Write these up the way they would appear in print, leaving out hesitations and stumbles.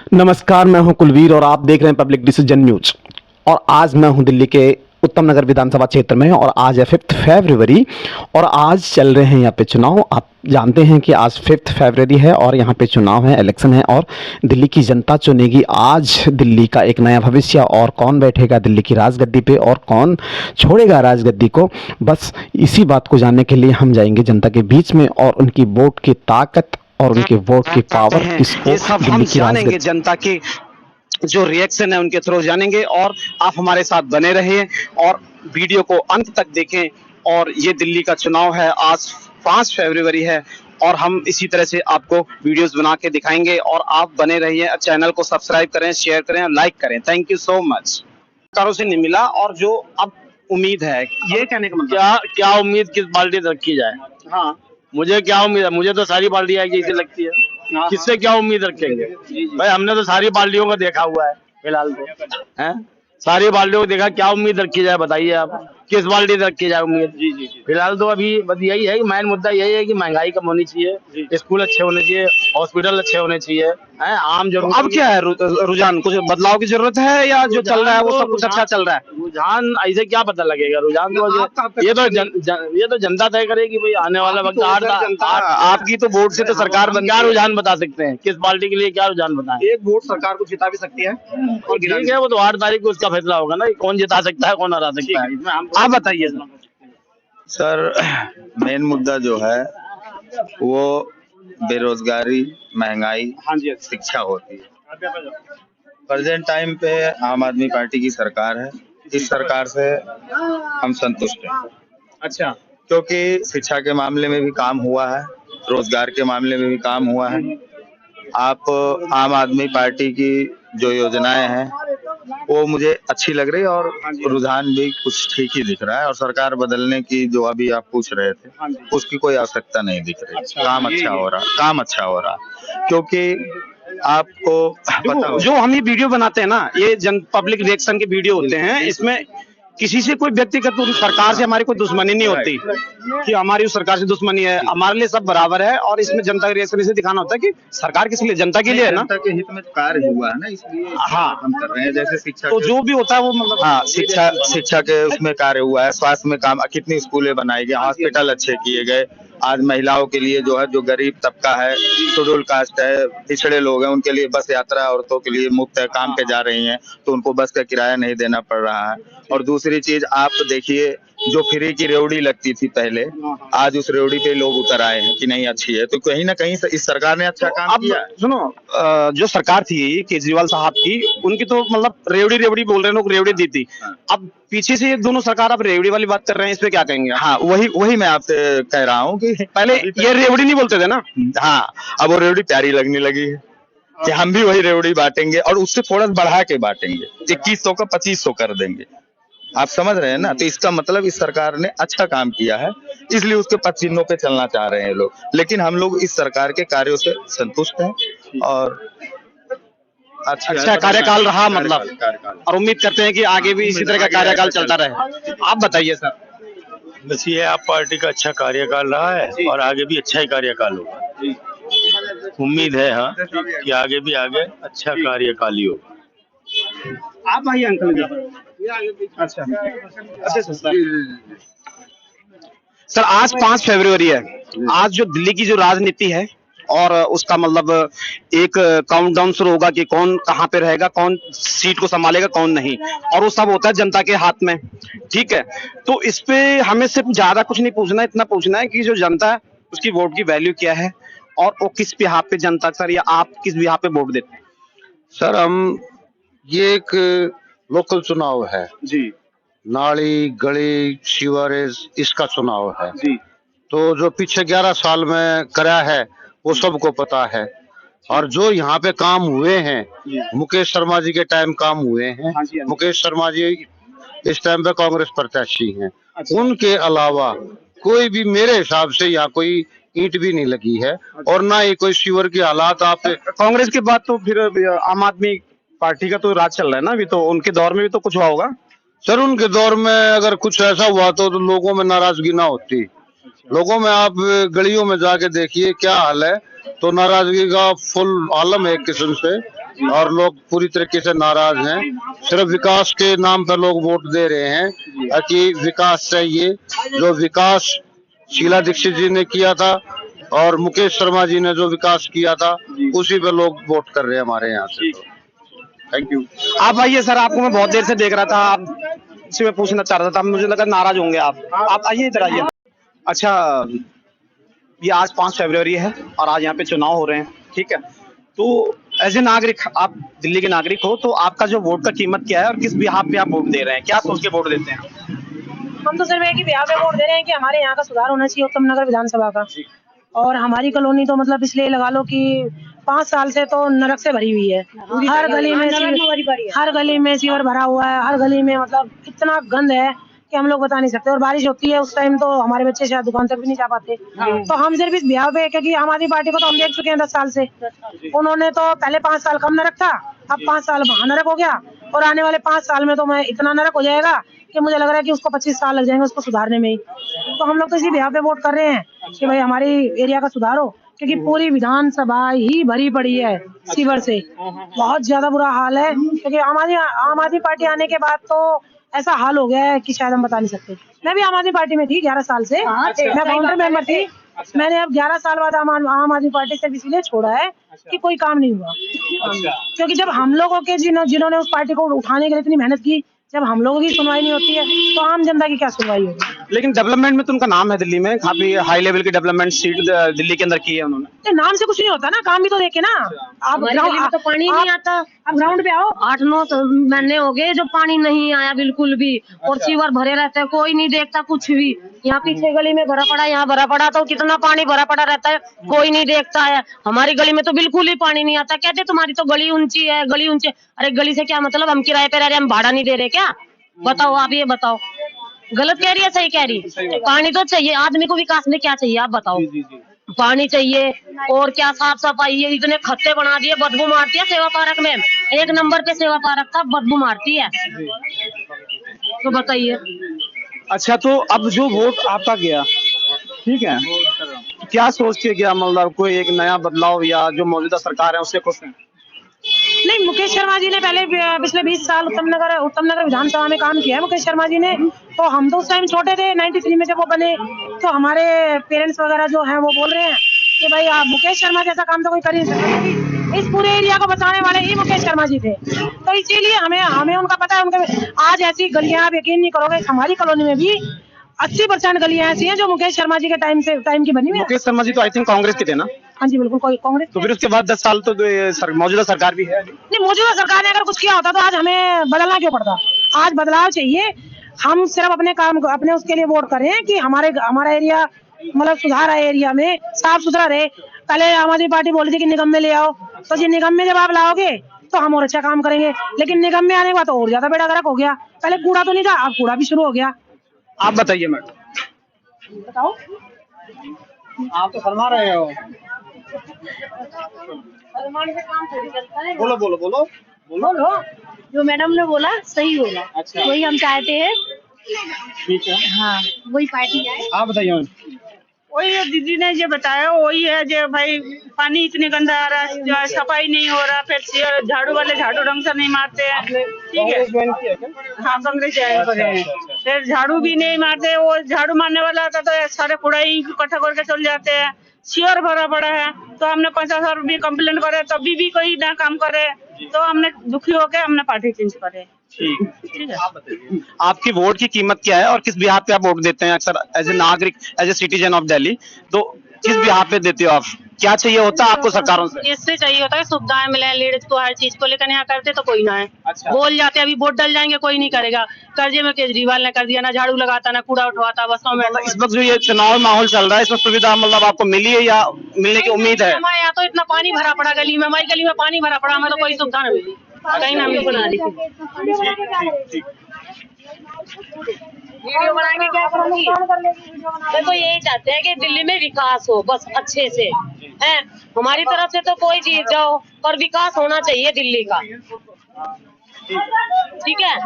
नमस्कार, मैं हूं कुलवीर और आप देख रहे हैं पब्लिक डिसीजन न्यूज। और आज मैं हूं दिल्ली के उत्तम नगर विधानसभा क्षेत्र में और आज है 5 फरवरी और आज चल रहे हैं यहाँ पे चुनाव। आप जानते हैं कि आज 5 फरवरी है और यहाँ पे चुनाव है, इलेक्शन है और दिल्ली की जनता चुनेगी आज दिल्ली का एक नया भविष्य और कौन बैठेगा दिल्ली की राजगद्दी पे और कौन छोड़ेगा राजगद्दी को। बस इसी बात को जानने के लिए हम जाएंगे जनता के बीच में और उनकी वोट की ताकत और उनके वोट की पावर किसको ये सब हम जानेंगे, जनता की जो रिएक्शन है उनके थ्रू जानेंगे और आप हमारे साथ बने रहिए और वीडियो को अंत तक देखें। और ये दिल्ली का चुनाव है, आज 5 फरवरी है और हम इसी तरह से आपको वीडियोस बना के दिखाएंगे और आप बने रहिए। चैनल को सब्सक्राइब करें, शेयर करें और लाइक करें। Thank you so much. सरकारों से नहीं मिला और जो अब उम्मीद है, ये कहने का मतलब क्या उम्मीद किस पार्टी से रखी जाए। हाँ, मुझे क्या उम्मीद है, मुझे तो सारी पार्टियां एक जैसी लगती है। हाँ। किससे क्या उम्मीद रखेंगे भाई, हमने तो सारी पार्टियों को देखा हुआ है फिलहाल तो हैं। सारी पार्टियों को देखा, क्या उम्मीद रखी जाए बताइए आप, किस पार्टी से रखी जाए उम्मीद। जी। फिलहाल तो अभी बस यही है कि मेन मुद्दा यही है कि महंगाई कम होनी चाहिए, स्कूल अच्छे होने चाहिए, हॉस्पिटल अच्छे होने चाहिए, हैं आम तो जरूरत। अब क्या है रुझान, कुछ बदलाव की जरूरत है या जो चल रहा है वो सब कुछ अच्छा चल रहा है? रुझान ऐसे क्या पता लगेगा, रुझान तो ये तो जनता तय करेगी भाई, आने वाला वक्त आपकी तो वोट से तो सरकार बन, क्या रुझान बता सकते हैं, किस पार्टी के लिए क्या रुझान बताएं। एक वोट सरकार को जिता भी सकती है और ठीक है, वो तो 8 तारीख को उसका फैसला होगा ना, कौन जिता सकता है कौन हरा सकता है। इसमें हम आप बताइए सर, मेन मुद्दा जो है वो बेरोजगारी, महंगाई, हाँ जी, शिक्षा होती है। प्रेजेंट टाइम पे आम आदमी पार्टी की सरकार है, इस सरकार से हम संतुष्ट हैं। अच्छा, क्योंकि शिक्षा के मामले में भी काम हुआ है, रोजगार के मामले में भी काम हुआ है। आप आम आदमी पार्टी की जो योजनाएं हैं वो मुझे अच्छी लग रही है और रुझान भी कुछ ठीक ही दिख रहा है। और सरकार बदलने की जो अभी आप पूछ रहे थे उसकी कोई आवश्यकता नहीं दिख रही। काम अच्छा हो रहा, क्योंकि आपको पता हो, जो हम ये वीडियो बनाते हैं ना, ये पब्लिक रिएक्शन के वीडियो होते हैं, इसमें किसी से कोई व्यक्तिगत सरकार से हमारी कोई दुश्मनी नहीं होती कि हमारी उस सरकार से दुश्मनी है। हमारे लिए सब बराबर है और इसमें जनता का रिएक्शन इसे दिखाना होता है कि सरकार किस लिए, जनता के लिए है ना, जनता के हित में कार्य हुआ है ना, इसलिए हाँ हम कर रहे हैं। जैसे शिक्षा तो जो भी होता है वो मतलब हाँ, शिक्षा के उसमें कार्य हुआ है, स्वास्थ्य में काम, कितनी स्कूलें बनाई गई, हॉस्पिटल अच्छे किए गए। आज महिलाओं के लिए जो है, जो गरीब तबका है, शेड्यूल कास्ट है, पिछड़े लोग हैं, उनके लिए बस यात्रा औरतों के लिए मुफ्त है, काम पे जा रही हैं तो उनको बस का किराया नहीं देना पड़ रहा है। और दूसरी चीज आप देखिए, जो फ्री की रेवड़ी लगती थी पहले, आज उस रेवड़ी पे लोग उतर आए हैं कि नहीं अच्छी है। तो कहीं ना कहीं इस सरकार ने अच्छा काम किया। सुनो, जो सरकार थी केजरीवाल साहब की, उनकी तो मतलब रेवड़ी बोल रहे हैं लोग, रेवड़ी दी थी। अब पीछे से ये दोनों सरकार अब रेवड़ी वाली बात कर रहे हैं, इस पे क्या कहेंगे? हाँ, वही मैं आपसे कह रहा हूँ कि पहले ये रेवड़ी नहीं बोलते थे ना। हाँ, अब वो रेवड़ी प्यारी लगने लगी है कि हम भी वही रेवड़ी बांटेंगे और उससे थोड़ा बढ़ा के बांटेंगे, 2100 का 2500 कर देंगे। आप समझ रहे हैं ना। तो इसका मतलब इस सरकार ने अच्छा काम किया है, इसलिए उसके पद चिन्हों पे चलना चाह रहे हैं लोग। लेकिन हम लोग इस सरकार के कार्यों से संतुष्ट हैं और अच्छा कार्यकाल रहा मतलब, और उम्मीद करते हैं कि आगे भी इसी तरह का कार्यकाल चलता रहे। आप बताइए सर। बस ये आप पार्टी का अच्छा कार्यकाल रहा है और आगे भी अच्छा ही कार्यकाल होगा। उम्मीद है हाँ कि आगे भी अच्छा कार्यकाल ही होगा। आप भाई अंकल अच्छा सर, आज 5 फरवरी है। आज जो दिल्ली की जो राजनीति है और उसका मतलब एक काउंटडाउन शुरू होगा कि कौन कहाँ पे रहेगा, कौन सीट को संभालेगा, कौन नहीं, और वो सब होता है जनता के हाथ में। ठीक है, तो इस पे हमें सिर्फ ज्यादा कुछ नहीं पूछना है, इतना पूछना है कि जो जनता है उसकी वोट की वैल्यू क्या है और वो किस बिहाफ पे जनता, सर या आप किस बिहाफ पे वोट देते हैं? सर, हम ये एक लोकल चुनाव है जी, नाली गली सीवरेज इसका चुनाव है जी, तो जो पीछे 11 साल में करा है वो सबको पता है। और जो यहाँ पे काम हुए हैं, मुकेश शर्मा जी के टाइम काम हुए हैं। हाँ जी, हाँ जी। मुकेश शर्मा जी इस टाइम पे कांग्रेस प्रत्याशी हैं। अच्छा। उनके अलावा कोई भी मेरे हिसाब से यहाँ कोई ईंट भी नहीं लगी है और ना ही कोई सीवर के हालात। आप कांग्रेस के बाद तो फिर आम आदमी पार्टी का तो राज चल रहा है ना अभी, तो उनके दौर में भी तो कुछ हुआ होगा। सर, उनके दौर में अगर कुछ ऐसा हुआ तो लोगों में नाराजगी ना होती। लोगों में आप गलियों में जाके देखिए क्या हाल है, तो नाराजगी का फुल आलम है एक किस्म से। और लोग पूरी तरीके से नाराज हैं। सिर्फ विकास के नाम पर लोग वोट दे रहे हैं कि विकास चाहिए। जो विकास शीला दीक्षित जी ने किया था और मुकेश शर्मा जी ने जो विकास किया था, उसी पे लोग वोट कर रहे हैं हमारे यहाँ से। Thank you. आप आइए सर, आपको मैं बहुत देर से देख रहा था, आप से मैं पूछना चाह रहा था, मुझे लगा नाराज होंगे आप आइए इधर आइए। अच्छा, ये आज 5 फरवरी है और आज यहाँ पे चुनाव हो रहे हैं, ठीक है। तो एज ए नागरिक, आप दिल्ली के नागरिक हो, तो आपका जो वोट का कीमत क्या है और किस बिहाफ पे आप वोट दे रहे हैं, क्या सोच के वोट देते हैं? हम तो सिर्फ एक ही बिहाफ पे वोट दे रहे हैं कि हमारे यहाँ का सुधार होना चाहिए, उत्तम नगर विधानसभा का। और हमारी कॉलोनी तो मतलब इसलिए लगा लो कि 5 साल से तो नरक से भरी हुई है। हर गली में सीवर भरा हुआ है, हर गली में मतलब इतना गंद है कि हम लोग बता नहीं सकते। और बारिश होती है उस टाइम तो हमारे बच्चे शायद दुकान तक भी नहीं जा पाते। तो हम सिर्फ इस बिहार पे, क्योंकि आम आदमी पार्टी को तो हम देख चुके हैं 10 साल से। उन्होंने तो पहले 5 साल कम नरक था, अब 5 साल महानरक हो गया और आने वाले 5 साल में तो मैं इतना नरक हो जाएगा कि मुझे लग रहा है कि उसको 25 साल लग जाएंगे उसको सुधारने में ही। तो हम लोग तो इसी बिहार पे वोट कर रहे हैं कि भाई हमारी एरिया का सुधार हो, क्योंकि पूरी विधानसभा ही भरी पड़ी है सीवर से। बहुत ज्यादा बुरा हाल है, क्योंकि आम आदमी पार्टी आने के बाद तो ऐसा हाल हो गया है कि शायद हम बता नहीं सकते। मैं भी आम आदमी पार्टी में थी 11 साल से, मैं फाउंडर मेंबर थी। मैंने अब 11 साल बाद आम आदमी पार्टी से इसीलिए छोड़ा है कि कोई काम नहीं हुआ। क्योंकि जब हम लोगों के जिन्होंने उस पार्टी को उठाने के लिए इतनी मेहनत की, जब हम लोगों की सुनवाई नहीं होती है तो आम जनता की क्या सुनवाई होगी। लेकिन डेवलपमेंट में तो उनका नाम है दिल्ली में, काफी हाई लेवल की डेवलपमेंट सीट दिल्ली के अंदर की है उन्होंने। नाम से कुछ नहीं होता ना, काम भी तो देखे ना आप। तो पानी नहीं आता, अब ग्राउंड पे आओ। 8-9 महीने हो गए जो पानी नहीं आया बिल्कुल भी, और सीवर भरे रहते हैं, कोई नहीं देखता कुछ भी। यहाँ पीछे गली में भरा पड़ा, यहाँ भरा पड़ा, तो कितना पानी भरा पड़ा रहता है, कोई नहीं देखता है। हमारी गली में तो बिल्कुल ही पानी नहीं आता। कहते तुम्हारी तो गली ऊंची है, गली ऊंची। अरे गली से क्या मतलब, हम किराए पे रह रहे हैं, हम भाड़ा नहीं दे रहे क्या? बताओ, आप ये बताओ, गलत कह रही है सही कह रही? पानी तो चाहिए आदमी को, विकास में क्या चाहिए आप बताओ? पानी चाहिए और क्या, साफ सफाई है। इतने खत्ते बना दिए, बदबू मारती है सेवा पार्क में। 1 नंबर पे सेवा पार्क था, बदबू मारती है। तो बताइए। अच्छा, तो अब जो वोट आपका गया, ठीक है, क्या सोच के गया? मतलब कोई एक नया बदलाव या जो मौजूदा सरकार है उससे खुश हैं? नहीं, मुकेश शर्मा जी ने पहले पिछले 20 साल उत्तम नगर विधानसभा में काम किया है मुकेश शर्मा जी ने। तो हम तो उस टाइम छोटे थे 93 में जब वो बने, तो हमारे पेरेंट्स वगैरह जो हैं वो बोल रहे हैं कि भाई आप मुकेश शर्मा जैसा काम तो कोई कर ही नहीं सकता, क्योंकि इस पूरे एरिया को बचाने वाले ही मुकेश शर्मा जी थे। तो इसीलिए हमें उनका पता है। उनके आज ऐसी गलियां, आप यकीन नहीं करोगे, हमारी कॉलोनी में भी 80% गलियां ऐसी हैं जो मुकेश शर्मा जी के टाइम की बनी हुई है। मुकेश शर्मा जी तो आई थिंक कांग्रेस के थे ना? हाँ जी बिल्कुल, कोई कांग्रेस। तो फिर उसके बाद 10 साल तो मौजूदा सरकार भी है। नहीं, मौजूदा सरकार ने अगर कुछ किया होता तो आज हमें बदलना क्यों पड़ता? आज बदलाव चाहिए। हम सिर्फ अपने काम को, अपने उसके लिए वोट करें कि हमारा एरिया मतलब सुधार है, एरिया में साफ सुथरा रहे। पहले आम आदमी पार्टी बोली थी कि निगम में ले आओ, तो जी निगम में जब आप लाओगे तो हम और अच्छा काम करेंगे। लेकिन निगम में आने के बाद तो और ज्यादा बेड़ा गर्क हो गया। पहले कूड़ा तो नहीं था, अब कूड़ा भी शुरू हो गया। आप बताइए मैडम। बताओ, आप तो फरमा रहे हो। बोलो बोलो बोलो बोलो, जो मैडम ने बोला सही बोला। अच्छा। वही हम चाहते हैं। ठीक है, हाँ, वही पार्टी है। आप बताइए। वही दीदी ने जो बताया वही है, जो भाई पानी इतने गंदा आ रहा है, जो सफाई नहीं हो रहा, फिर झाड़ू वाले झाड़ू ढंग से नहीं मारते हैं। ठीक है, हाँ कांग्रेस ज्वाइन। फिर झाड़ू भी नहीं मारते, वो झाड़ू मारने वाला आता तो सारे कूड़ा ही इकट्ठा करके चल जाते हैं। सीवर भरा पड़ा है, तो हमने 50 रुपये कंप्लेंट करे तभी भी कोई ना काम करे, तो हमने दुखी होके हमने पार्टी चेंज करे। ठीक है, आपकी वोट की कीमत क्या है और किस बिहार पे आप वोट देते हैं अक्सर एज ए नागरिक, as a citizen of Delhi? तो किस बिहार पे देते हो आप? क्या चाहिए होता है आपको सरकारों से? इससे चाहिए होता है सुविधाएं मिले लेडीज को, हर चीज को। लेकर यहाँ करते तो कोई ना है। अच्छा। बोल जाते अभी वोट डल जाएंगे, कोई नहीं करेगा। कर्जे में केजरीवाल ने कर दिया, ना झाड़ू लगाता ना कूड़ा उठवाता, बसों में। इस वक्त जो ये चुनाव माहौल चल रहा है, इसमें सुविधा मतलब आपको मिली है या मिलने की उम्मीद है? हमारे यहाँ तो इतना पानी भरा पड़ा गली में, हमारी गली में पानी भरा पड़ा, हमें तो कोई सुविधा नहीं मिली, कहीं ना मिली। वीडियो बनाएंगे क्या करूँगी? देखो यही चाहते हैं कि दिल्ली में विकास हो, बस अच्छे से है। हमारी तरफ से तो कोई जीत जाओ, पर विकास होना चाहिए दिल्ली का। ठीक है।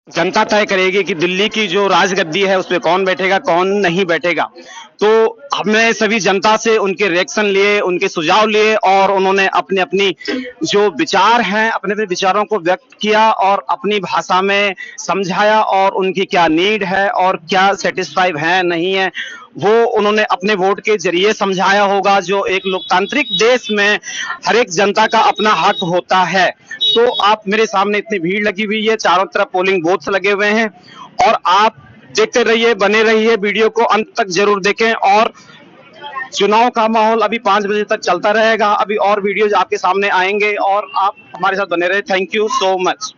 जनता तय करेगी कि दिल्ली की जो राजगद्दी है उस पे कौन बैठेगा, कौन नहीं बैठेगा। तो हमने सभी जनता से उनके रिएक्शन लिए, उनके सुझाव लिए और उन्होंने अपने अपनी जो विचार हैं, अपने अपने विचारों को व्यक्त किया और अपनी भाषा में समझाया और उनकी क्या नीड है और क्या सेटिस्फाइड है नहीं है वो उन्होंने अपने वोट के जरिए समझाया होगा। जो एक लोकतांत्रिक देश में हर एक जनता का अपना हक होता है। तो आप मेरे सामने इतनी भीड़ लगी हुई है, चारों तरफ पोलिंग बूथ्स लगे हुए हैं और आप देखते रहिए, बने रहिए, वीडियो को अंत तक जरूर देखें। और चुनाव का माहौल अभी 5 बजे तक चलता रहेगा, अभी और वीडियोज आपके सामने आएंगे और आप हमारे साथ बने रहे। Thank you so much.